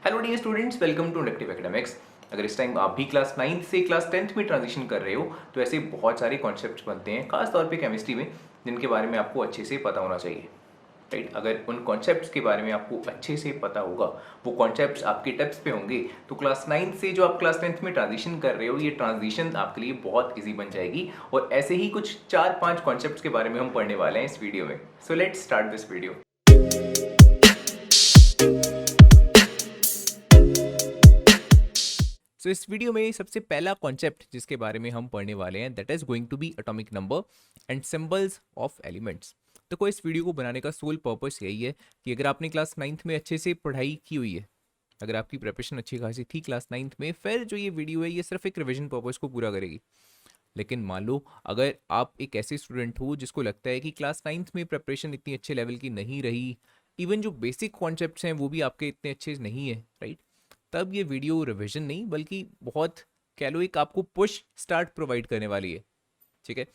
Hello dear students, welcome to Inductive Academics. अगर इस time आप भी क्लास 9th से क्लास 10th में ट्रांजिशन कर रहे हो तो ऐसे बहुत सारे कॉन्सेप्ट्स बनते हैं, खास तौर पे केमिस्ट्री में, जिनके बारे में आपको अच्छे से पता होना चाहिए। राइट, अगर उन कॉन्सेप्ट्स के बारे में आपको अच्छे से पता होगा, वो कॉन्सेप्ट्स आपके टिप्स पे होंगे, तो क्लास 9th से जो आप क्लास 10th में ट्रांजिशन कर रहे हो, ये ट्रांजिशन आपके लिए बहुत ईजी बन जाएगी। और ऐसे ही कुछ 4-5 कॉन्सेप्ट्स के बारे में हम पढ़ने वाले हैं इस वीडियो में। So let's start this video. So इस वीडियो में सबसे पहला कॉन्सेप्ट जिसके बारे में हम पढ़ने वाले हैं, that is going to be atomic number and symbols of elements. तो कोई इस वीडियो को बनाने का सोल पर्पस यही है कि अगर आपने क्लास 9th में अच्छे से पढ़ाई की हुई है, अगर आपकी प्रिपरेशन अच्छी खासी थी क्लास 9th में, फिर जो ये वीडियो है ये सिर्फ एक रिविजन पर्पस को पूरा करेगी। लेकिन मान लो अगर आप एक ऐसे स्टूडेंट हो जिसको लगता है कि क्लास 9th में प्रिपरेशन इतनी अच्छे लेवल की नहीं रही, इवन जो बेसिक कॉन्सेप्ट्स हैं वो भी आपके इतने अच्छे नहीं है, राइट, तब ये वीडियो रिवीजन नहीं बल्कि बहुत कह लो एक आपको पुश स्टार्ट प्रोवाइड करने वाली है। ठीक है,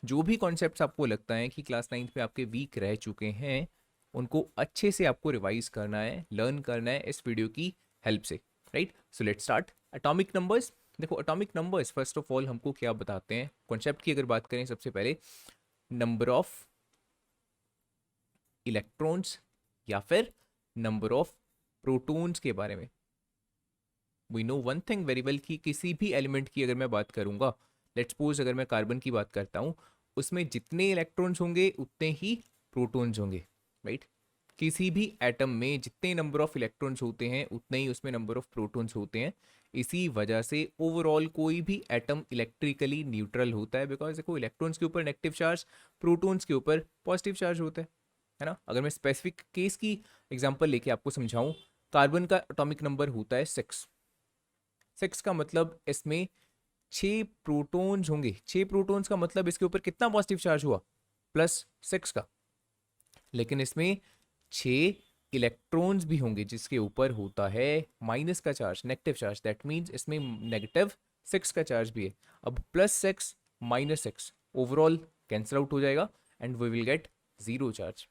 जो भी कॉन्सेप्ट्स आपको लगता है कि क्लास 9th में आपके वीक रह चुके हैं, उनको अच्छे से आपको रिवाइज करना है, लर्न करना है इस वीडियो की हेल्प से। Right, so let's start. Atomic numbers, देखो atomic numbers first of all हमको क्या बताते हैं। कॉन्सेप्ट की अगर बात करें, सबसे पहले नंबर ऑफ इलेक्ट्रॉन्स या फिर नंबर ऑफ प्रोटॉन्स के बारे में। We know one thing very well कि किसी भी एलिमेंट की अगर मैं बात करूंगा, लेट्स सपोज अगर मैं कार्बन की बात करता हूं, उसमें जितने इलेक्ट्रॉन्स होंगे उतने ही प्रोटॉन्स होंगे। राइट, किसी भी एटम में जितने नंबर ऑफ इलेक्ट्रॉन्स होते हैं उतने ही उसमें नंबर ऑफ प्रोटॉन्स होते हैं। इसी वजह से ओवरऑल कोई भी एटम इलेक्ट्रिकली न्यूट्रल होता है, बिकॉज देखो इलेक्ट्रॉन्स के ऊपर नेगेटिव चार्ज, प्रोटॉन्स के ऊपर पॉजिटिव चार्ज होता है ना। अगर मैं स्पेसिफिक केस की एग्जांपल लेके आपको समझाऊं, कार्बन का एटॉमिक नंबर होता है 6। 6 का मतलब इसमें 6 प्रोटॉन्स होंगे। 6 प्रोटॉन्स का मतलब इसके ऊपर कितना पॉजिटिव चार्ज हुआ, +6 का। लेकिन इसमें 6 इलेक्ट्रॉन्स भी होंगे जिसके ऊपर होता है माइनस का charge, negative charge. That means इसमें -6 का चार्ज भी है। अब +6 -6 ओवरऑल कैंसिल आउट हो जाएगा and we will get 0 charge.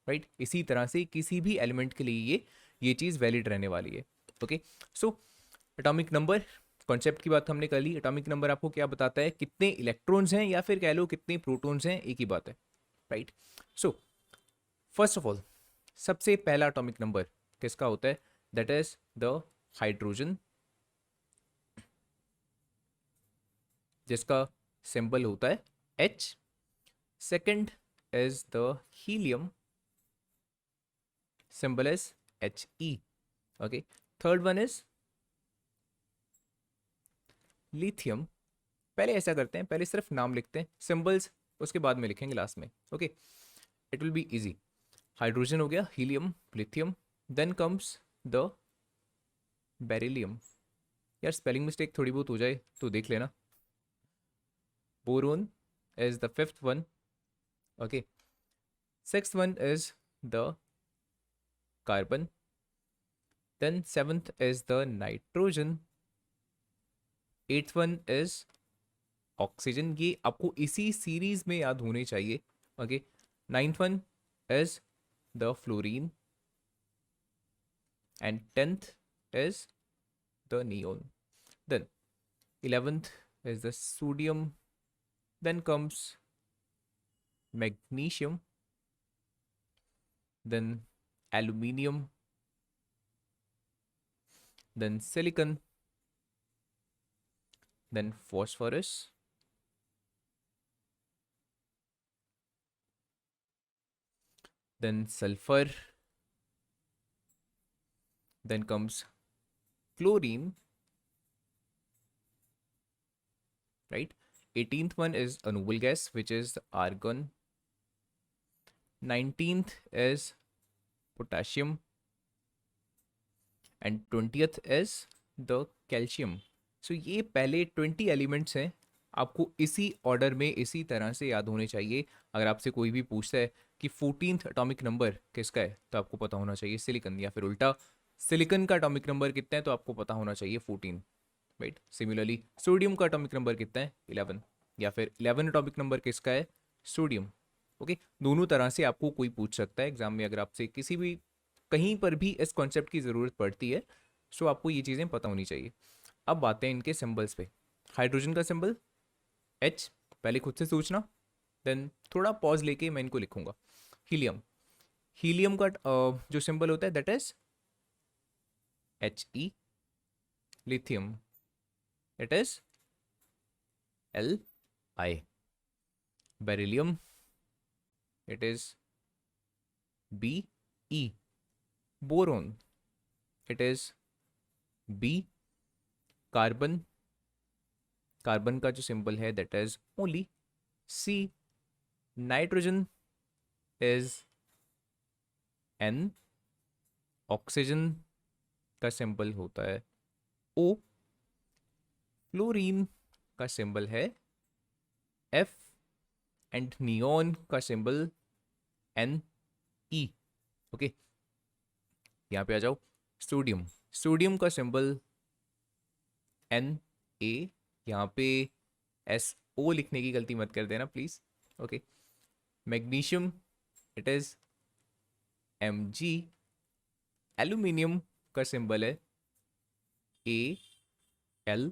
Right, इसी तरह से किसी भी एलिमेंट के लिए ये चीज़ वैलिड रहने वाली है। Okay, so atomic number concept की बात हमने कर ली। एटॉमिक नंबर आपको क्या बताता है, कितने इलेक्ट्रॉन्स हैं या फिर कह लो कितने प्रोटॉन्स हैं, एक ही बात है। Right, so first of all सबसे पहला एटॉमिक नंबर किसका होता है, दैट इज द हाइड्रोजन, जिसका सिंबल होता है H। Second is the helium, symbol is He। Okay, third one is lithium. पहले ऐसा करते हैं, पहले सिर्फ नाम लिखते हैं, सिंबल्स उसके बाद में लिखेंगे लास्ट में। Okay, it will be easy. Hydrogen हो गया, helium, lithium, then comes the beryllium. यार स्पेलिंग मिस्टेक थोड़ी बहुत हो जाए तो देख लेना। Boron is the fifth one. Okay, sixth one is the carbon, then seventh is the nitrogen, eighth one is oxygen. ये आपको इसी सीरीज में याद होने चाहिए। Okay, ninth one is the fluorine and tenth is the neon, then 11th is the sodium, then comes magnesium, then aluminium, then silicon, then phosphorus, then sulfur, then comes chlorine, right? 18th one is a noble gas, which is argon. 19th is potassium and 20th is the calcium. So ये पहले 20 elements हैं, आपको इसी order में इसी तरह से याद होने चाहिए। अगर आपसे कोई भी पूछता है कि 14th एटॉमिक नंबर किसका है, तो आपको पता होना चाहिए सिलिकन, या फिर उल्टा सिलिकन का एटॉमिक नंबर कितना है तो आपको पता होना चाहिए 14। राइट, सिमिलरली सोडियम का एटॉमिक नंबर कितना है, 11, या फिर 11 एटॉमिक नंबर किसका है, सोडियम। ओके, दोनों तरह से आपको कोई पूछ सकता है एग्जाम में। अगर आपसे किसी भी कहीं पर भी इस कॉन्सेप्ट की ज़रूरत पड़ती है सो आपको ये चीज़ें पता होनी चाहिए। अब आते हैं इनके सिंबल्स पे। हाइड्रोजन का सिंबल H, पहले खुद से सोचना, देन थोड़ा पॉज लेके मैं इनको लिखूंगा। हीलियम, हीलियम का जो सिंबल होता है that is He। Lithium it is Li। Beryllium it is Be। Boron it is B। Carbon, carbon का जो सिंबल है that is only C। Nitrogen is N। Oxygen का सिंबल होता है O। फ्लोरीन का सिंबल है F। एंड नियॉन का symbol Ne। Okay, यहाँ पे आ जाओ। सोडियम, सोडियम का सिंबल Na। यहाँ पे SO लिखने की गलती मत कर देना please. Okay, magnesium it is Mg। Aluminium का सिंबल है Al।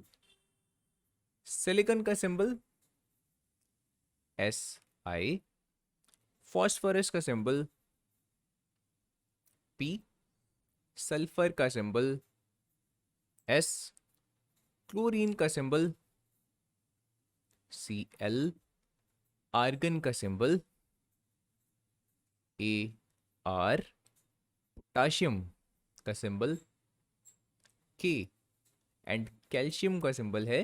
सिलिकॉन का सिंबल Si। फॉस्फोरस का सिंबल P। सल्फर का सिंबल S। क्लोरीन का सिंबल Cl। आर्गन का सिंबल Ar। पोटाशियम का सिंबल K। एंड कैल्शियम का सिंबल है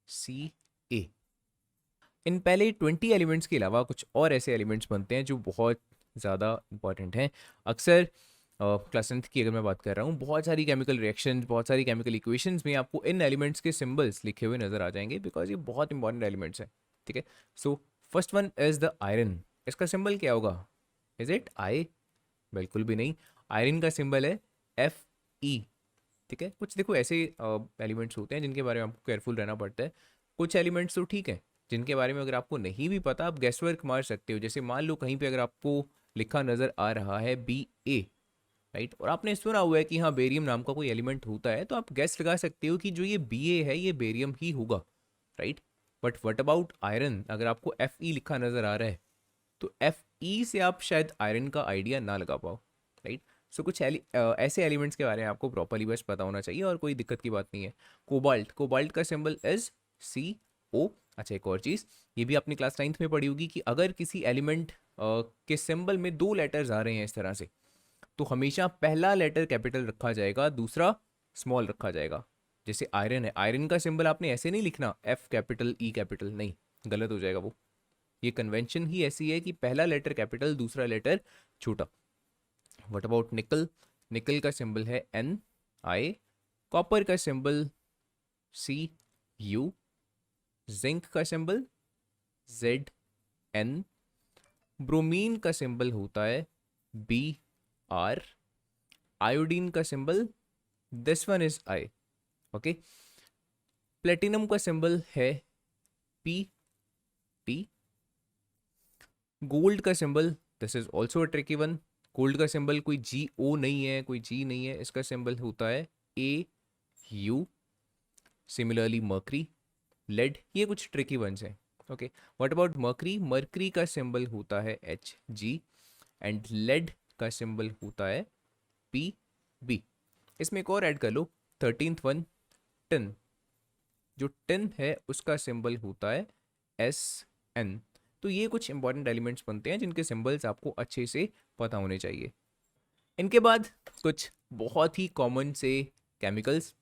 Ca। इन पहले 20 एलिमेंट्स के अलावा कुछ और ऐसे एलिमेंट्स बनते हैं जो बहुत ज़्यादा इंपॉर्टेंट हैं। अक्सर क्लास 10th की अगर मैं बात कर रहा हूँ, बहुत सारी केमिकल रिएक्शन, बहुत सारी केमिकल इक्वेशंस में आपको इन एलिमेंट्स के सिंबल्स लिखे हुए नजर आ जाएंगे, बिकॉज ये बहुत इंपॉर्टेंट एलिमेंट्स हैं। ठीक है, so first one is the iron. इसका सिंबल क्या होगा? Is it I? बिल्कुल भी नहीं। आयरन का सिंबल है Fe। ठीक है, कुछ देखो ऐसे एलिमेंट्स होते हैं जिनके बारे में आपको केयरफुल रहना पड़ता है। कुछ एलिमेंट्स तो ठीक है जिनके बारे में अगर आपको नहीं भी पता आप गेस वर्क मार सकते हो। जैसे मान लो कहीं पे अगर आपको लिखा नजर आ रहा है Ba, राइट, और आपने सुना हुआ है कि हाँ बेरियम नाम का कोई एलिमेंट होता है, तो आप गैस लगा सकते हो कि जो ये Ba है ये बेरियम ही होगा, right. But what about iron? अगर आपको Fe लिखा नजर आ रहा है तो Fe से आप शायद आयरन का आइडिया ना लगा पाओ, राइट। सो कुछ ऐसे एलिमेंट्स के बारे में आपको प्रॉपरली बस पता होना चाहिए और कोई दिक्कत की बात नहीं है। कोबाल्ट, कोबाल्ट का सिंबल इज CO। अच्छा, एक और चीज़ ये भी आपने क्लास 9th में पढ़ी होगी कि अगर किसी एलिमेंट के सिंबल में 2 लेटर्स आ रहे हैं इस तरह से, तो हमेशा पहला लेटर कैपिटल रखा जाएगा, दूसरा स्मॉल रखा जाएगा। जैसे आयरन है, आयरन का सिंबल आपने ऐसे नहीं लिखना F कैपिटल E कैपिटल, नहीं, गलत हो जाएगा वो। ये कन्वेंशन ही ऐसी है कि पहला लेटर कैपिटल, दूसरा लेटर छोटा। व्हाट अबाउट निकल? निकल का सिंबल है Ni। कॉपर का सिंबल Cu। जिंक का सिंबल Zn। ब्रोमीन का सिंबल होता है Br। आयोडीन का symbol this one is I। Okay, platinum का सिंबल है Pt। गोल्ड का symbol, this is also a tricky one. Gold का सिंबल कोई GO नहीं है, कोई G नहीं है, इसका सिंबल होता है Au। सिमिलरली मर्करी, लेड, ये कुछ ट्रिकी वंस हैं। Okay, what about mercury? Mercury का सिंबल होता है Hg। एंड लेड का सिंबल होता है Pb। इसमें एक और ऐड कर लो, 13th वन, टिन। जो टिन है उसका सिंबल होता है Sn। तो ये कुछ इंपॉर्टेंट एलिमेंट्स बनते हैं जिनके सिंबल्स आपको अच्छे से पता होने चाहिए। इनके बाद कुछ बहुत ही कॉमन से केमिकल्स,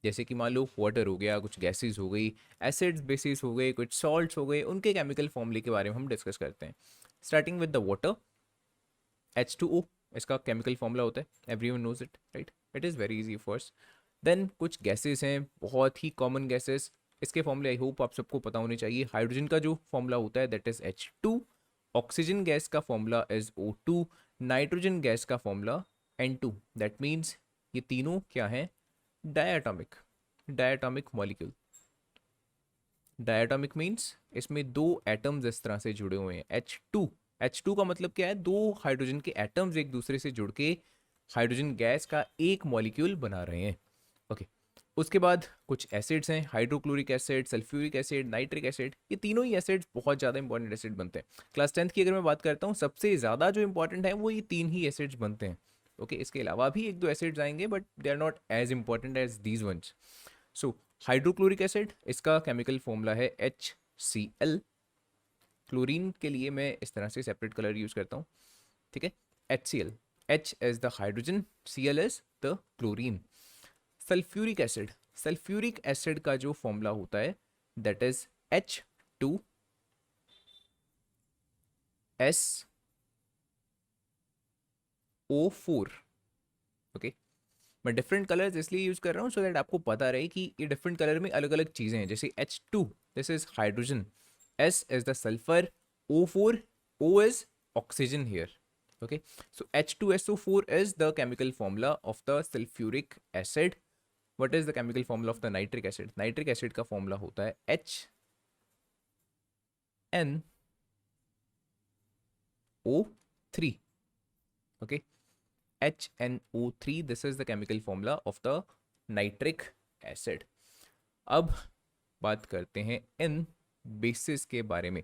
जैसे कि मान लो वाटर हो गया, कुछ गैसेस हो गई, एसिड्स बेसिस हो गए, कुछ सॉल्ट्स हो गए, उनके केमिकल फॉर्मूले के बारे में हम डिस्कस करते हैं। Starting with the water, H2O इसका केमिकल फॉर्मूला होता है, everyone knows it, right, it is very easy for us. Then कुछ गैसेस हैं, बहुत ही कॉमन गैसेस, इसके फॉर्मूले आई होप आप सबको पता होने चाहिए। हाइड्रोजन का जो फॉर्मूला होता है that is H2। Oxygen gas का formula is O2। Nitrogen gas का फॉर्मूला N2। दैट मीन्स ये तीनों क्या हैं? Diatomic, diatomic molecule. Diatomic means इसमें 2 एटम्स इस तरह से जुड़े हुए हैं, H2। H2 का मतलब क्या है? 2 हाइड्रोजन के एटम्स एक दूसरे से जुड़ के हाइड्रोजन गैस का एक मॉलिक्यूल बना रहे हैं। ओके, उसके बाद कुछ एसिड्स हैं, hydrochloric acid, sulphuric acid, nitric acid. ये तीनों ही एसिड्स बहुत ज़्यादा इंपॉर्टेंट एसिड बनते हैं। क्लास 10th की अगर मैं बात करता हूँ, सबसे ज़्यादा जो इंपॉर्टेंट है वो ये तीन ही एसिड्स बनते हैं। ओके, इसके अलावा भी एक दो एसिड्स आएंगे but they are not as important as these ones. So hydrochloric acid, इसका केमिकल फॉर्मूला है HCl। क्लोरीन के लिए मैं इस तरह से सेपरेट कलर यूज़ करता हूँ, ठीक है। HCl, H is the hydrogen, Cl is the chlorine. Sulphuric acid, sulphuric acid का जो फॉर्मूला होता है दैट इज H2SO4। ओके, मैं डिफरेंट कलर्स इसलिए यूज कर रहा हूँ सो दैट आपको पता रहे कि ये डिफरेंट कलर में अलग अलग चीजें हैं। जैसे H2, this is hydrogen, S is the sulphur, O4, O is oxygen here. Okay, so H2SO4 is the chemical formula of the sulfuric acid. What is the chemical formula of the nitric acid? Nitric acid का formula होता है HNO3. Okay, HNO3, this is the chemical formula of the nitric acid. अब बात करते हैं इन basis के बारे में।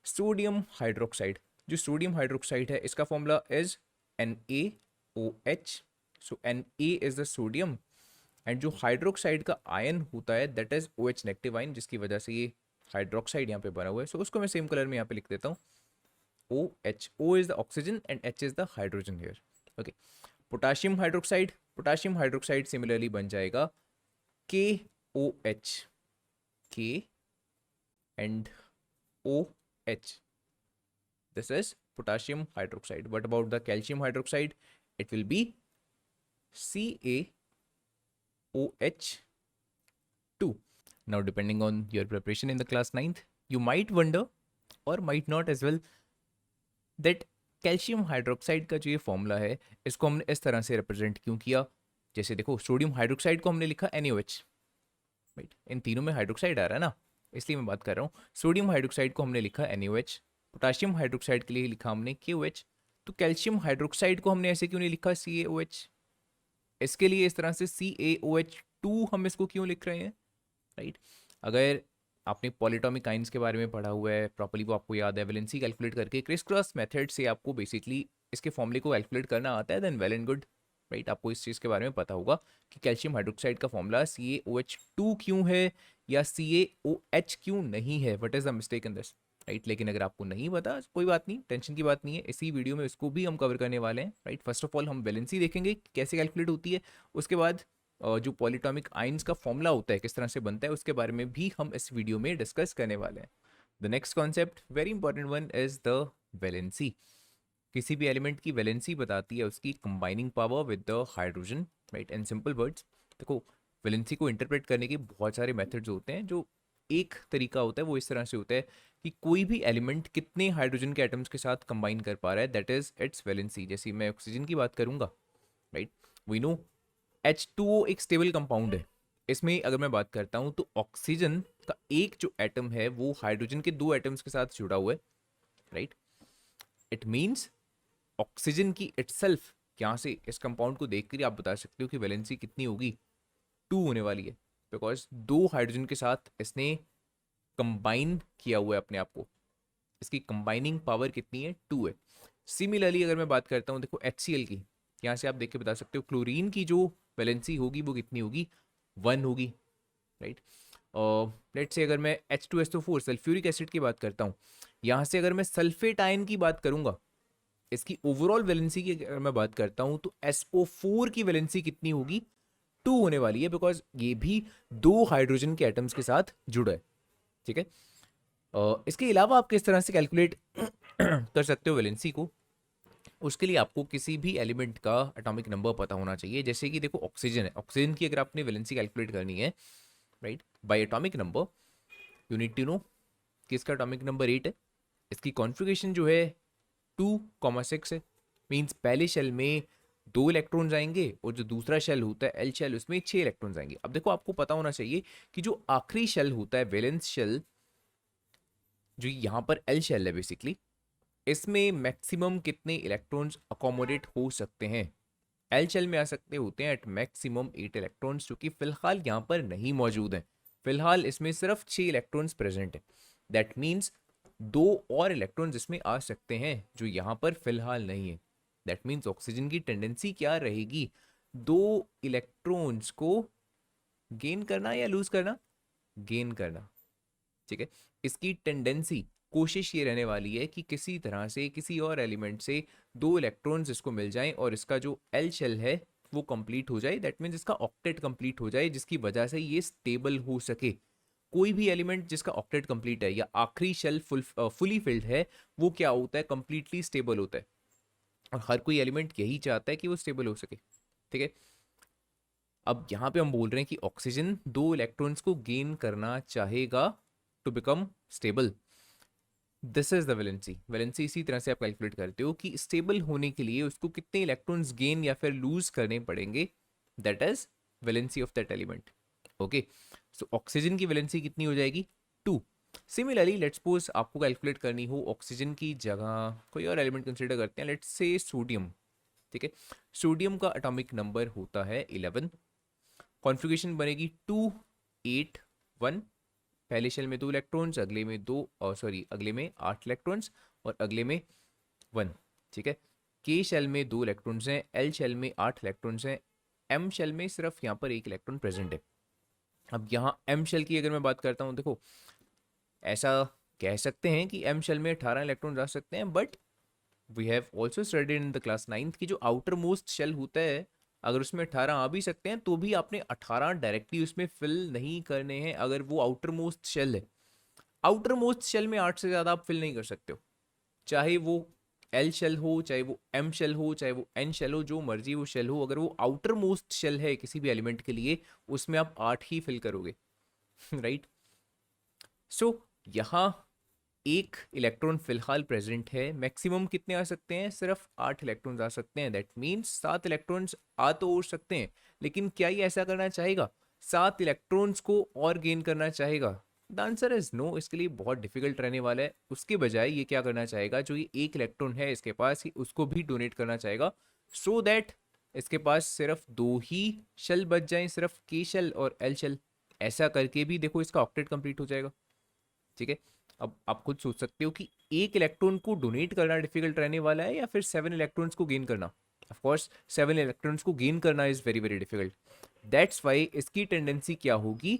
सोडियम हाइड्रोक्साइड, जो सोडियम हाइड्रोक्साइड है इसका formula is NaOH। So Na is the sodium and जो हाइड्रोक्साइड का आयन होता है that is OH negative ion, जिसकी वजह से ये हाइड्रोक्साइड यहाँ पे बना हुआ है। सो उसको मैं सेम कलर में यहाँ पे लिख देता हूँ OH। O is the oxygen and H is the hydrogen here. Okay, potassium hydroxide, potassium hydroxide similarly बन जाएगा KOH, K and OH. This is potassium hydroxide. What about the calcium hydroxide? It will be CaOH2. Now, depending on your preparation in the class 9th, you might wonder or might not as well that calcium hydroxide का जो ये formula है इसको हमने इस तरह से represent क्यों किया। जैसे देखो, सोडियम हाइड्रोक्साइड को हमने लिखा NaOH, राइट, इन तीनों में हाइड्रोक्साइड आ रहा है ना, इसलिए मैं बात कर रहा हूँ। सोडियम हाइड्रोक्साइड को हमने लिखा NaOH, पोटाशियम हाइड्रोक्साइड के लिए लिखा हमने KOH। तो कैल्शियम हाइड्रोक्साइड को हमने ऐसे क्यों नहीं लिखा CaOH? इसके लिए इस तरह से CaOH2 हम इसको क्यों लिख रहे हैं, राइट। अगर आपने पॉलीटॉमिक आइंस के बारे में पढ़ा हुआ है प्रॉपर्ली, वो आपको याद है, वैलेंसी कैलकुलेट करके क्रिस क्रॉस मेथड से आपको बेसिकली इसके फॉर्मूले को कैलकुलेट करना आता है, then well and good, right. आपको इस चीज़ के बारे में पता होगा कि कैल्शियम हाइड्रोक्साइड का फॉर्मूला CaOH2 क्यों है या CaOH क्यों नहीं है, what is the mistake in this, right. लेकिन अगर आपको नहीं पता कोई बात नहीं, टेंशन की बात नहीं है, इसी वीडियो में इसको भी हम कवर करने वाले हैं, राइट। फर्स्ट ऑफ ऑल हम वैलेंसी देखेंगे कैसे कैलकुलेट होती है, उसके बाद जो पॉलीटॉमिक आइंस का फॉर्मूला होता है किस तरह से बनता है उसके बारे में भी हम इस वीडियो में डिस्कस करने वाले हैं। The next concept, very important one, is the valency. किसी भी एलिमेंट की वैलेंसी बताती है उसकी combining power with the hydrogen, right. In simple words, देखो वैलेंसी को इंटरप्रेट करने के बहुत सारे मेथड्स होते हैं। जो एक तरीका होता है वो इस तरह से होता है कि कोई भी एलिमेंट कितने हाइड्रोजन के एटम्स के साथ कंबाइन कर पा रहा है, दैट इज इट्स वैलेंसी। जैसे मैं ऑक्सीजन की बात करूंगा, राइट, वी नो H2O एक स्टेबल कंपाउंड है। इसमें अगर मैं बात करता हूं तो ऑक्सीजन का एक जो एटम है वो हाइड्रोजन के दो एटम्स के साथ जुड़ा हुआ है, राइट। इट मीन्स ऑक्सीजन की इटसेल्फ, यहाँ से इस कंपाउंड को देखकर आप बता सकते हो कि वैलेंसी कितनी होगी, 2 होने वाली है, बिकॉज दो हाइड्रोजन के साथ इसने कंबाइन किया हुआ है अपने आप को, इसकी कंबाइनिंग पावर कितनी है, 2 है। सिमिलरली अगर मैं बात करता हूँ देखो HCl की, यहाँ से आप देख के बता सकते हो क्लोरीन की जो वैलेंसी होगी वो कितनी होगी, 1 होगी, राइट। लेट्स से अगर मैं H2SO4 सल्फ्यूरिक एसिड की बात करता हूँ, यहाँ से अगर मैं सल्फेट आयन की बात करूंगा, इसकी ओवरऑल वैलेंसी की अगर मैं बात करता हूँ तो SO4 की वैलेंसी कितनी होगी, 2 होने वाली है, बिकॉज ये भी दो हाइड्रोजन के एटम्स के साथ जुड़ा है, ठीक है। इसके अलावा आप किस तरह से कैलकुलेट कर सकते हो वैलेंसी को, उसके लिए आपको किसी भी एलिमेंट का एटॉमिक नंबर पता होना चाहिए। जैसे कि देखो ऑक्सीजन है, ऑक्सीजन की अगर आपने वैलेंसी कैलकुलेट करनी है, right, by atomic number, you need to know कि इसका एटॉमिक नंबर 8 है, इसकी कॉन्फ़िगरेशन जो है 2,6 है, मींस पहले शेल में 2 इलेक्ट्रॉन्स आएंगे और जो दूसरा शेल होता है एल शेल उसमें 6 इलेक्ट्रॉन्स आएंगे। अब देखो आपको पता होना चाहिए कि जो आखिरी शेल होता है वैलेंस शेल, जो यहाँ पर एल शेल है बेसिकली, इसमें मैक्सिमम कितने इलेक्ट्रॉन्स अकोमोडेट हो सकते हैं, एल शेल में आ सकते होते हैं एट मैक्सिमम 8 इलेक्ट्रॉन्स, जो कि फिलहाल यहाँ पर नहीं मौजूद हैं। फिलहाल इसमें सिर्फ 6 इलेक्ट्रॉन्स प्रेजेंट है। दैट मीन्स 2 और इलेक्ट्रॉन्स इसमें आ सकते हैं जो यहाँ पर फिलहाल नहीं है। दैट मीन्स ऑक्सीजन की टेंडेंसी क्या रहेगी, 2 इलेक्ट्रॉन्स को गेन करना या लूज करना, गेन करना। ठीक है, इसकी टेंडेंसी, कोशिश ये रहने वाली है कि किसी तरह से किसी और एलिमेंट से 2 इलेक्ट्रॉन्स इसको मिल जाएं और इसका जो एल शेल है वो कंप्लीट हो जाए। दैट मीन्स इसका ऑक्टेट कंप्लीट हो जाए, जिसकी वजह से ये स्टेबल हो सके। कोई भी एलिमेंट जिसका ऑक्टेट कंप्लीट है या आखिरी शेल फुली फिल्ड है, वो क्या होता है, कंप्लीटली स्टेबल होता है। और हर कोई एलिमेंट यही चाहता है कि वो स्टेबल हो सके। ठीक है, अब यहाँ पे हम बोल रहे हैं कि ऑक्सीजन 2 इलेक्ट्रॉन्स को गेन करना चाहेगा to become stable. This is the valency. Valency इसी तरह से आप कैलकुलेट करते हो कि स्टेबल होने के लिए उसको कितने इलेक्ट्रॉन्स गेन या फिर लूज करने पड़ेंगे। That is valency of that element. Okay, so oxygen की वैलेंसी कितनी हो जाएगी, 2। सिमिलरली लेट्स सपोज आपको कैलकुलेट करनी हो ऑक्सीजन की जगह कोई और एलिमेंट कंसिडर करते हैं, लेट्स से सोडियम। ठीक है, सोडियम का एटॉमिक नंबर होता है 11। कॉन्फ़िगरेशन बनेगी 2 8 1। पहले शेल में 2 इलेक्ट्रॉन्स, अगले में अगले में 8 इलेक्ट्रॉन्स और अगले में 1। ठीक है, के शेल में 2 इलेक्ट्रॉन्स हैं, एल शेल में 8 इलेक्ट्रॉन्स हैं, एम शेल में सिर्फ यहाँ पर 1 इलेक्ट्रॉन प्रेजेंट है। अब यहाँ एम शेल की अगर मैं बात करता हूँ, देखो ऐसा कह सकते हैं कि एम शेल में 18 इलेक्ट्रॉन्स आ सकते हैं, but we have also studied in the class 9th की जो आउटर मोस्ट शेल होता है, अगर उसमें 18 आ भी सकते हैं तो भी आपने 18 डायरेक्टली उसमें फिल नहीं करने हैं। अगर वो आउटर मोस्ट शेल है, आउटर मोस्ट शेल में 8 से ज़्यादा आप फिल नहीं कर सकते हो। चाहे वो एल शेल हो, चाहे वो एम शेल हो, चाहे वो एन शेल हो, जो मर्जी वो शेल हो, अगर वो आउटर मोस्ट शेल है किसी भी एलिमेंट के लिए, उसमें आप 8 ही फिल करोगे। राइट, सो यहाँ 1 इलेक्ट्रॉन फिलहाल प्रेजेंट है। मैक्सिमम कितने आ सकते हैं, सिर्फ 8 इलेक्ट्रॉन्स आ सकते हैं। दैट मीन्स 7 इलेक्ट्रॉन्स आ तो हो सकते हैं, लेकिन क्या ये ऐसा करना चाहेगा, 7 इलेक्ट्रॉन्स को और गेन करना चाहेगा? The answer is no. इसके लिए बहुत डिफिकल्ट रहने वाला है। उसके बजाय ये क्या करना चाहेगा, जो ये 1 इलेक्ट्रॉन है इसके पास, उसको भी डोनेट करना चाहेगा, सो दैट इसके पास सिर्फ 2 ही शेल बच जाएं, सिर्फ के शेल और एल शेल। ऐसा करके भी देखो इसका ऑक्टेट कंप्लीट हो जाएगा। ठीक है, अब आप खुद सोच सकते हो कि 1 इलेक्ट्रॉन को डोनेट करना डिफिकल्ट रहने वाला है या फिर 7 इलेक्ट्रॉन्स को गेन करना। ऑफ कोर्स 7 इलेक्ट्रॉन्स को गेन करना is very very difficult. That's why इसकी टेंडेंसी क्या होगी,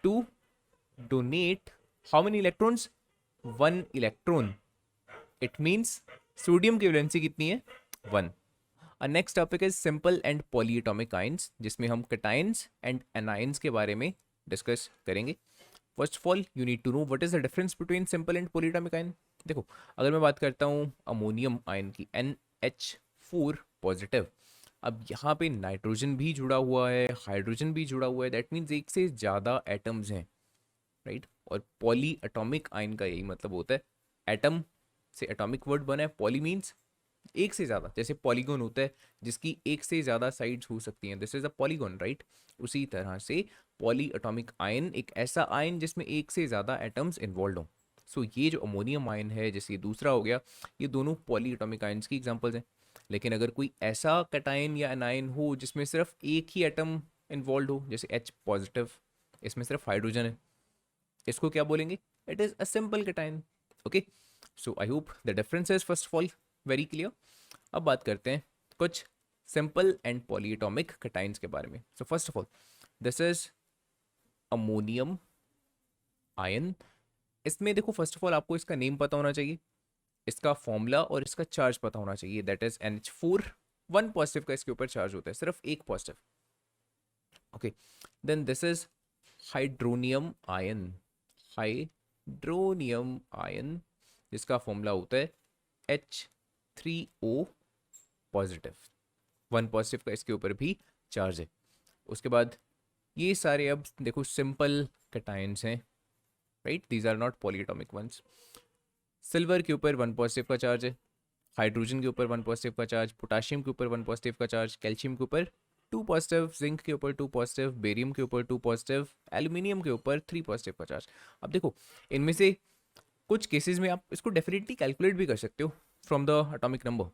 to donate how many electrons, 1 electron. It means sodium की वैलेंसी कितनी है, 1। Next topic is simple and polyatomic ions, जिसमें हम कैटायंस एंड एनायंस के बारे में डिस्कस करेंगे। First of all you need to know what is the difference between simple and polyatomic ion. देखो, अगर मैं बात करता हूँ अमोनियम आयन की, NH4 पॉजिटिव, अब यहाँ पे नाइट्रोजन भी जुड़ा हुआ है, हाइड्रोजन भी जुड़ा हुआ है। दैट मीन्स एक से ज़्यादा एटम्स हैं, राइट। और पॉली एटॉमिक आयन का यही मतलब होता है, एटम से एटॉमिक वर्ड बना है। पॉली मीन्स एक से ज़्यादा, जैसे पॉलीगॉन होता है जिसकी एक से ज़्यादा साइड्स हो सकती हैं, this is a polygon, right. उसी तरह से पॉली एटॉमिक आयन एक ऐसा आयन जिसमें एक से ज़्यादा एटम्स इन्वॉल्व हों। सो ये जो अमोनियम आयन है, जैसे ये दूसरा हो गया, ये दोनों पॉली एटॉमिक आयन्स की एग्जांपल्स हैं। लेकिन अगर कोई ऐसा कैटायन या एनायन हो जिसमें सिर्फ एक ही एटम इन्वॉल्व हो, जैसे H पॉजिटिव, इसमें सिर्फ हाइड्रोजन है, इसको क्या बोलेंगे, it is a simple cation. Okay, so I hope the difference is first of all very clear. अब बात करते हैं कुछ सिंपल एंड पॉलीएटॉमिक कैटायंस के बारे में। So first of all this is ammonium ion. इसमें देखो फर्स्ट ऑफ ऑल आपको इसका नेम पता होना चाहिए, इसका फॉर्मूला और इसका चार्ज पता होना चाहिए। दैट इज NH4, 1 पॉजिटिव का इसके ऊपर चार्ज होता है, सिर्फ एक positive. Okay, then this is hydronium ion. Hydronium ion जिसका फॉर्मूला होता है H3O पॉजिटिव, 1 पॉजिटिव का इसके ऊपर भी चार्ज है। उसके बाद ये सारे अब देखो सिंपल कैटायंस हैं, right, these are not polyatomic ones. Silver के ऊपर 1 पॉजिटिव का चार्ज है, हाइड्रोजन के ऊपर 1 पॉजिटिव का चार्ज, पोटाशियम के ऊपर 1 पॉजिटिव का चार्ज, कैल्शियम के ऊपर 2 पॉजिटिव, जिंक के ऊपर 2 पॉजिटिव, बेरियम के ऊपर 2 पॉजिटिव, एल्यूमिनियम के ऊपर 3 पॉजिटिव का चार्ज। अब देखो इनमें से कुछ केसेस में आप इसको डेफिनेटली कैलकुलेट भी कर सकते हो फ्रॉम द एटॉमिक नंबर,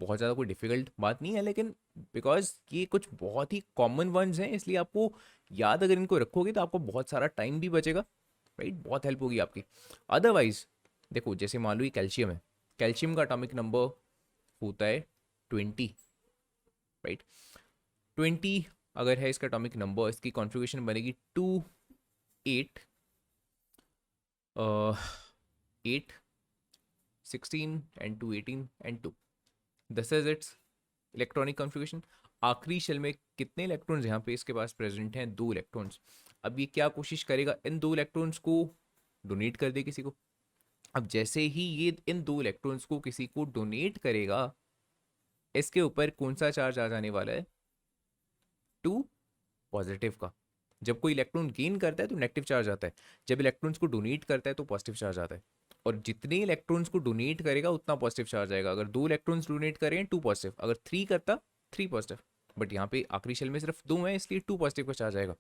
बहुत ज़्यादा कोई डिफिकल्ट बात नहीं है, लेकिन बिकॉज ये कुछ बहुत ही कॉमन वंस हैं, इसलिए आपको याद अगर इनको रखोगे तो आपको बहुत सारा टाइम भी बचेगा, राइट, बहुत हेल्प होगी आपकी। अदरवाइज देखो, जैसे मान लो ये कैल्शियम है, कैल्शियम का एटॉमिक नंबर होता है 20, राइट। 20 अगर है इसका एटॉमिक नंबर, इसकी कॉन्फ़िगरेशन बनेगी 8 8 16 and 2 18 and 2। This is it's electronic configuration. आखिरी शेल में कितने इलेक्ट्रॉन्स यहाँ पे इसके पास प्रेजेंट हैं? 2 इलेक्ट्रॉन्स। अब ये क्या कोशिश करेगा? इन 2 इलेक्ट्रॉन्स को डोनेट कर दे किसी को। अब जैसे ही ये इन 2 इलेक्ट्रॉन्स को किसी को डोनेट करेगा, इसके ऊपर कौन सा चार्ज आ जाने वाला है? 2 पॉजिटिव का। जब कोई इलेक्ट्रॉन गेन करता है तो नेगेटिव चार्ज आता है, जब इलेक्ट्रॉन्स को डोनेट करता है तो पॉजिटिव चार्ज आता है। और जितने इलेक्ट्रॉन्स को डोनेट करेगा उतना पॉजिटिव चार्ज आएगा। अगर 2 इलेक्ट्रॉन्स डोनेट करें 2 पॉजिटिव, अगर 3 करता 3 पॉजिटिव, बट यहाँ पे आखिरी शेल में सिर्फ 2 है इसलिए 2 पॉजिटिव का चार्ज आएगा।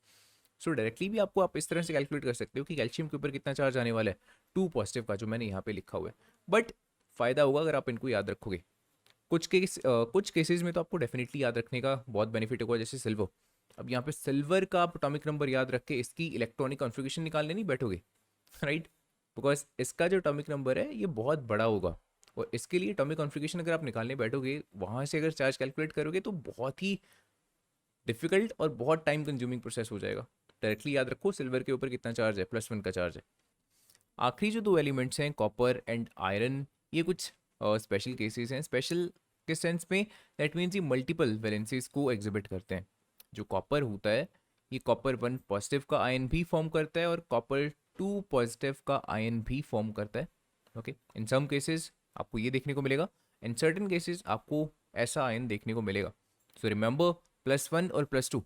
सो डायरेक्टली भी आपको आप इस तरह से कैलकुलेट कर सकते हो कि कैल्शियम के ऊपर कितना चार्ज आने वाला है, 2 पॉजिटिव का, जो मैंने यहाँ पे लिखा हुआ है। बट फायदा होगा अगर आप इनको याद रखोगे। कुछ केसेस में तो आपको डेफिनेटली याद रखने का बहुत बेनिफिट होगा, जैसे सिल्वर। अब यहाँ पे सिल्वर का आप एटॉमिक नंबर याद रख के इसकी इलेक्ट्रॉनिक कॉन्फ़िगरेशन निकालने नहीं बैठोगे, राइट, बिकॉज इसका जो एटॉमिक नंबर है ये बहुत बड़ा होगा, और इसके लिए एटॉमिक कॉन्फ़िगरेशन अगर आप निकालने बैठोगे, वहाँ से अगर चार्ज कैलकुलेट करोगे तो बहुत ही डिफिकल्ट और बहुत टाइम कंज्यूमिंग प्रोसेस हो जाएगा। डायरेक्टली याद रखो सिल्वर के ऊपर कितना चार्ज है, +1 का चार्ज है। आखिरी जो 2 एलिमेंट्स हैं, कॉपर एंड आयरन, ये कुछ स्पेशल केसेस हैं। स्पेशल के सेंस में दैट मीन्स ये मल्टीपल वैलेंसीज को एग्जिबिट करते हैं। जो कॉपर होता है, ये कॉपर 1 पॉजिटिव का आयन भी फॉर्म करता है और कॉपर 2 पॉजिटिव का आयन भी फॉर्म करता है। ओके, इन सम केसेस आपको ये देखने को मिलेगा, इन सर्टेन केसेस आपको ऐसा आयन देखने को मिलेगा। सो रिमेंबर, +1 और +2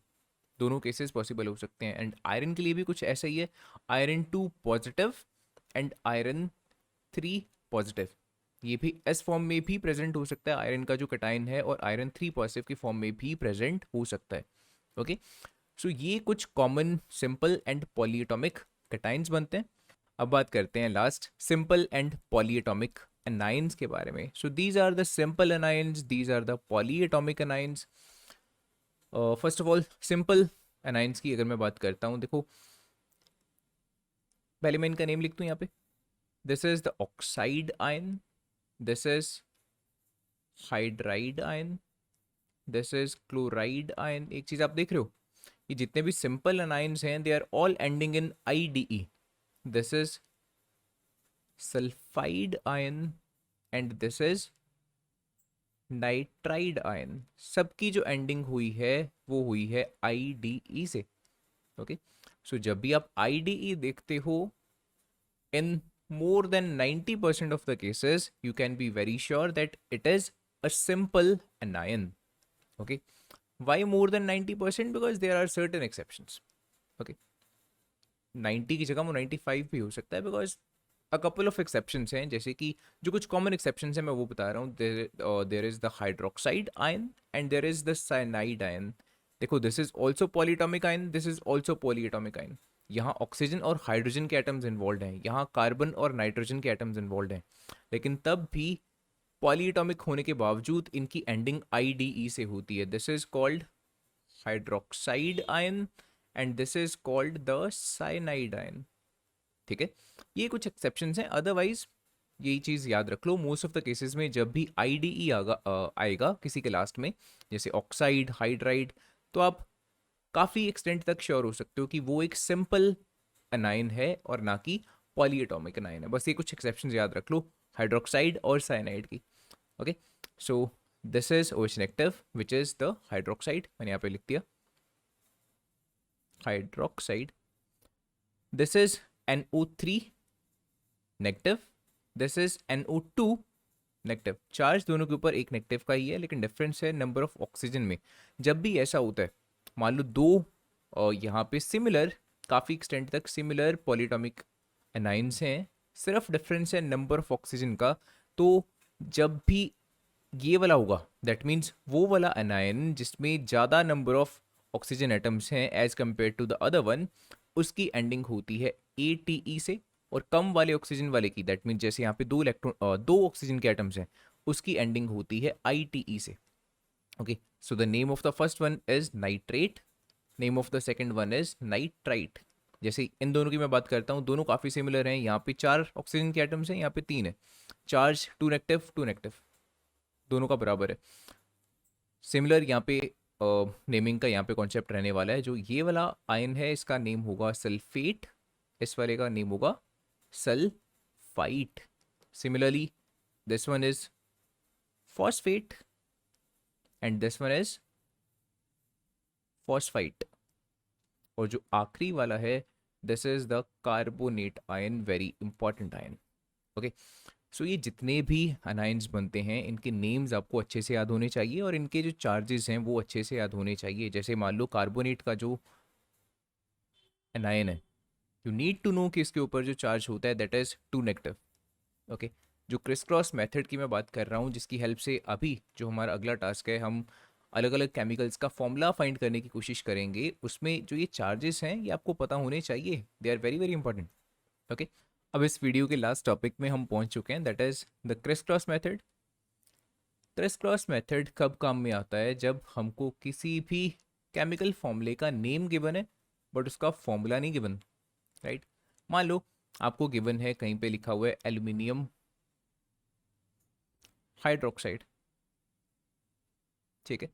दोनों केसेस पॉसिबल हो सकते हैं। एंड आयरन के लिए भी कुछ ऐसा ही है, iron 2 positive and iron 3 positive, ये भी एस फॉर्म में भी प्रेजेंट हो सकता है आयरन का जो कटाइन है, और आयरन 3 पॉजिटिव की फॉर्म में भी प्रेजेंट हो सकता है। ओके, सो ये कुछ common simple and polyatomic cations बनते हैं। अब बात करते हैं last simple and polyatomic anions के बारे में। So these are the simple anions, these are the polyatomic anions. First of all simple anions की अगर मैं बात करता हूँ, देखो पहले मैं इनका नेम लिखता हूँ यहाँ पे। This is the oxide ion, this is hydride ion, this is chloride ion. एक चीज आप देख रहे हो, ये जितने भी सिंपल अनाइंस हैं they are all ending in IDE। This is sulphide ion and this is nitride ion. सबकी जो एंडिंग हुई है वो हुई है IDE से। ओके, सो जब भी आप IDE देखते हो, in more than 90% of the cases you can be very sure that it is a simple anion. Okay, why more than 90%? Because there are certain exceptions. Okay, 90 की जगह वो 95 भी हो सकता है, because a couple of exceptions हैं, जैसे कि जो कुछ कॉमन एक्सेप्शंस हैं मैं वो बता रहा हूँ। There is the hydroxide ion and there is the cyanide ion. देखो, this is also polyatomic ion, this is also polyatomic ion. यहाँ ऑक्सीजन और हाइड्रोजन के एटम्स इन्वॉल्व हैं, यहाँ कार्बन और नाइट्रोजन के एटम्स इन्वॉल्व हैं, लेकिन तब भी पॉलीएटॉमिक होने के बावजूद इनकी एंडिंग IDE से होती है। This is called hydroxide ion and this is called the cyanide ion. ठीक है, ये कुछ एक्सेप्शंस हैं, अदरवाइज यही चीज़ याद रख लो, मोस्ट ऑफ द केसेस में जब भी IDE आएगा किसी के लास्ट में, जैसे ऑक्साइड, हाइड्राइड, तो आप काफ़ी एक्सटेंट तक श्योर हो सकते हो कि वो एक सिंपल अनाइन है और ना कि पॉलीएटॉमिक अनाइन है। बस ये कुछ एक्सेप्शंस याद रख लो हाइड्रोक्साइड और साइनाइड की। Okay, so this is OH negative which is the hydroxide, मैंने यहाँ पे लिख दिया hydroxide. This is NO3 negative, this is NO2 negative. Charge दोनों के ऊपर एक नेगेटिव का ही है, लेकिन डिफरेंस है नंबर ऑफ ऑक्सीजन में। जब भी ऐसा होता है, मान लो दो यहाँ पे सिमिलर, काफ़ी एक्सटेंट तक सिमिलर पॉलीएटॉमिक एनाइंस हैं, सिर्फ डिफरेंस है नंबर ऑफ ऑक्सीजन का, तो जब भी ये वाला होगा दैट मीन्स वो वाला एनाइन जिसमें ज़्यादा नंबर ऑफ ऑक्सीजन एटम्स हैं as compare to the other one, उसकी एंडिंग होती है ATE से। और कम वाले ऑक्सीजन वाले की, दैट मीन्स जैसे यहाँ पे 2 ऑक्सीजन के एटम्स हैं, उसकी एंडिंग होती है ITE से। Okay, so the name of the first one is nitrate, name of the second one is nitrite. जैसे इन दोनों की मैं बात करता हूँ, दोनों काफ़ी सिमिलर हैं। यहाँ पे 4 ऑक्सीजन के एटम्स हैं, यहाँ पे 3 है। चार्ज 2 नेगेटिव 2 नेगेटिव, दोनों का बराबर है। सिमिलर यहाँ पे नेमिंग का यहाँ पे कॉन्सेप्ट रहने वाला है। जो ये वाला आयन है इसका नेम होगा सल्फेट, इस वाले का नेम होगा sulphite. Similarly this one is phosphate and this one is phosphite. और जो आखिरी वाला है this is the carbonate ion, very important ion. Okay, so ये जितने भी अनायंस बनते हैं इनके नेम्स आपको अच्छे से याद होने चाहिए और इनके जो चार्जेस हैं वो अच्छे से याद होने चाहिए। जैसे मान लो कार्बोनेट का जो एनायन है, यू नीड टू नो कि इसके ऊपर जो चार्ज होता है दैट इज 2 नेगेटिव। ओके, जो क्रिस क्रॉस मेथड की मैं बात कर रहा हूँ, जिसकी हेल्प से अभी जो हमारा अगला टास्क है, हम अलग अलग केमिकल्स का फॉर्मूला फाइंड करने की कोशिश करेंगे, उसमें जो ये चार्जेस हैं ये आपको पता होने चाहिए, they are very very important. Okay, अब इस वीडियो के लास्ट टॉपिक में हम पहुंच चुके हैं, that is the criss cross method. Criss cross method कब काम में आता है? जब हमको किसी भी केमिकल फॉर्मूले का नेम गिवन है बट उसका फॉर्मूला नहीं गिवन, राइट? मान लो आपको गिवन है, कहीं पे लिखा हुआ है एल्यूमिनियम हाइड्रोक्साइड, ठीक है।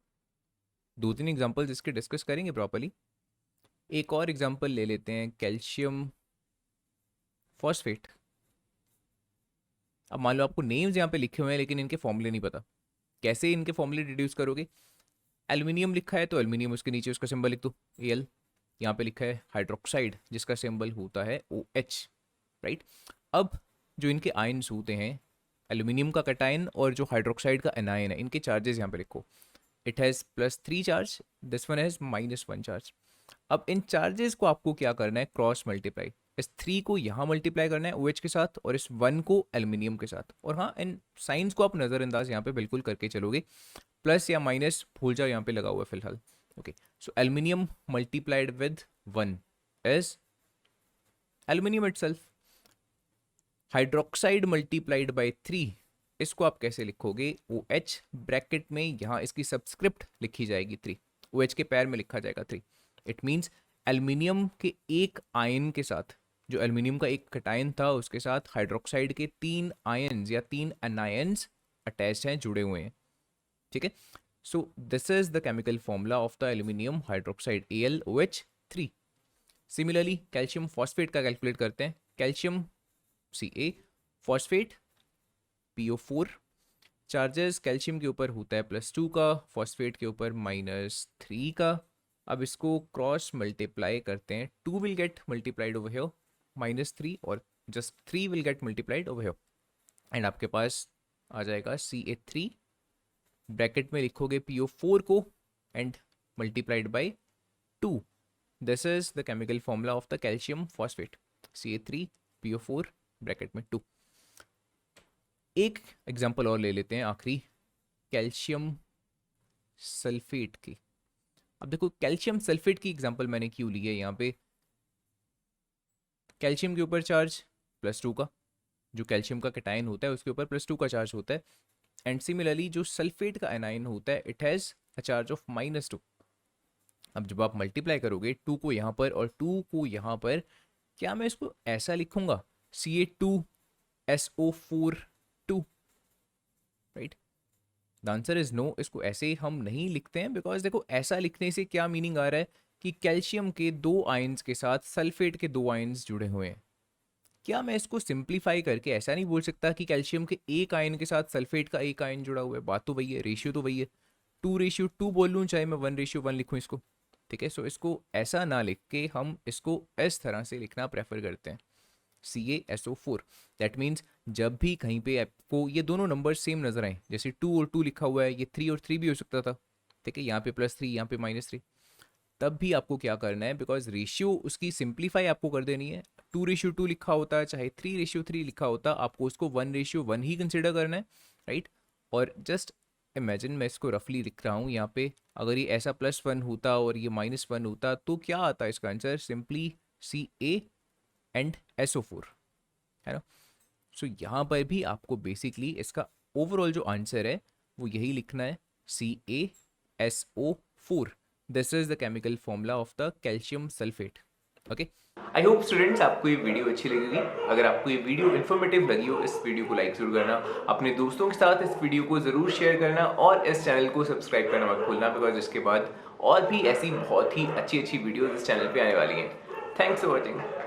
2-3 एग्जांपल्स इसके डिस्कस करेंगे प्रॉपर्ली। एक और एग्जांपल ले लेते हैं, कैल्शियम फॉस्फेट। अब मान लो आपको नेम्स यहाँ पे लिखे हुए हैं लेकिन इनके फॉर्मूले नहीं पता, कैसे इनके फॉर्मूले डिड्यूस करोगे? एल्यूमिनियम लिखा है तो एल्यूमिनियम, उसके नीचे उसका सिंबल लिख दो Al। यहाँ पे लिखा है हाइड्रोक्साइड जिसका सिंबल होता है OH, राइट? अब जो इनके आयन्स होते हैं, एल्यूमिनियम का कटायन और जो हाइड्रोक्साइड का एनायन है, इनके चार्जेस यहाँ पे लिखो। It has +3 charge, this one has -1 charge. अब इन चार्जेस को आपको क्या करना है? Cross multiply. इस 3 को यहाँ मल्टीप्लाई करना है OH के साथ और इस 1 को एल्यूमिनियम के साथ। और हाँ, इन साइंस को आप नज़रअंदाज यहाँ पे बिल्कुल करके चलोगे, प्लस या माइनस भूल जाओ, यहाँ पे लगा हुआ है फिलहाल। Okay, so aluminium multiplied with 1 is aluminium itself. Hydroxide multiplied by 3, इसको आप कैसे लिखोगे? OH ब्रैकेट में यहाँ इसकी सबस्क्रिप्ट लिखी जाएगी 3, OH के पैर में लिखा जाएगा 3। इट मीन्स एल्यूमिनियम के एक आयन के साथ, जो एल्यूमिनियम का एक कटायन था उसके साथ हाइड्रोक्साइड के 3 आयन्स या 3 अनायंस अटैच हैं, जुड़े हुए हैं, ठीक है। So this is the chemical formula of the aluminium hydroxide AlOH3। Similarly calcium phosphate का कैलकुलेट करते हैं। Calcium Ca, phosphate PO4। Charges calcium के ऊपर होता है +2 का, फॉस्फेट के ऊपर -3 का। अब इसको क्रॉस मल्टीप्लाई करते हैं, 2 will get multiplied over here, -3 और just 3 will get multiplied over here, and आपके पास आ जाएगा Ca3। ब्रैकेट में लिखोगे PO4 को and multiplied by 2। This is the chemical formula of the calcium phosphate, Ca3PO4 bracket में 2। एक एग्जांपल और ले लेते हैं आखिरी, कैल्शियम सल्फेट की। अब देखो कैल्शियम सल्फेट की एग्जांपल मैंने क्यों ली है यहाँ पे? कैल्शियम के ऊपर चार्ज +2 का, जो कैल्शियम का कैटायन होता है उसके ऊपर +2 का चार्ज होता है। एंड सिमिलरली जो सल्फेट का एनायन होता है it has a charge of -2। अब जब आप मल्टीप्लाई करोगे 2 को यहाँ पर और 2 को यहाँ पर, क्या मैं इसको ऐसा लिखूंगा Ca2SO4 2, right? The answer is no. इसको ऐसे हम नहीं लिखते हैं बिकॉज देखो ऐसा लिखने से क्या मीनिंग आ रहा है कि कैल्शियम के 2 आयन्स के साथ सल्फेट के 2 आयन्स जुड़े हुए हैं। क्या मैं इसको सिंप्लीफाई करके ऐसा नहीं बोल सकता कि कैल्शियम के एक आयन के साथ सल्फेट का एक आयन जुड़ा हुआ है? बात तो वही है, रेशियो तो वही है। 2:2 बोल लूँ चाहे मैं 1:1 लिखूँ इसको, ठीक है। सो इसको ऐसा ना लिख के हम इसको इस तरह से लिखना प्रेफर करते हैं, CaSO4। दैट मीन्स जब भी कहीं पे आपको ये दोनों नंबर सेम नजर आए, जैसे 2 और 2 लिखा हुआ है, ये 3 और 3 भी हो सकता था, ठीक है, यहाँ पे +3 यहाँ पे -3, तब भी आपको क्या करना है, बिकॉज रेशियो उसकी सिंप्लीफाई आपको कर देनी है। 2:2 लिखा होता है चाहे 3:3 लिखा होता, आपको उसको 1:1 ही कंसिडर करना है, राइट? और जस्ट इमेजिन, मैं इसको रफली लिख रहा हूँ यहाँ पे, अगर ये ऐसा +1 होता और ये -1 होता तो क्या आता है इसका answer? Simply Ca and SO4, है ना? सो यहाँ पर भी आपको बेसिकली इसका ओवरऑल जो आंसर है वो यही लिखना है, CaSO4। This is the chemical formula of the calcium sulphate. Okay, I hope students आपको ये वीडियो अच्छी लगेगी। अगर आपको ये वीडियो इन्फॉर्मेटिव लगी हो, इस वीडियो को लाइक जरूर करना, अपने दोस्तों के साथ इस वीडियो को जरूर शेयर करना और इस चैनल को सब्सक्राइब करना मत भूलना, बिकॉज इसके बाद और भी ऐसी बहुत ही अच्छी अच्छी वीडियोस इस चैनल पे आने वाली हैं। Thanks for watching.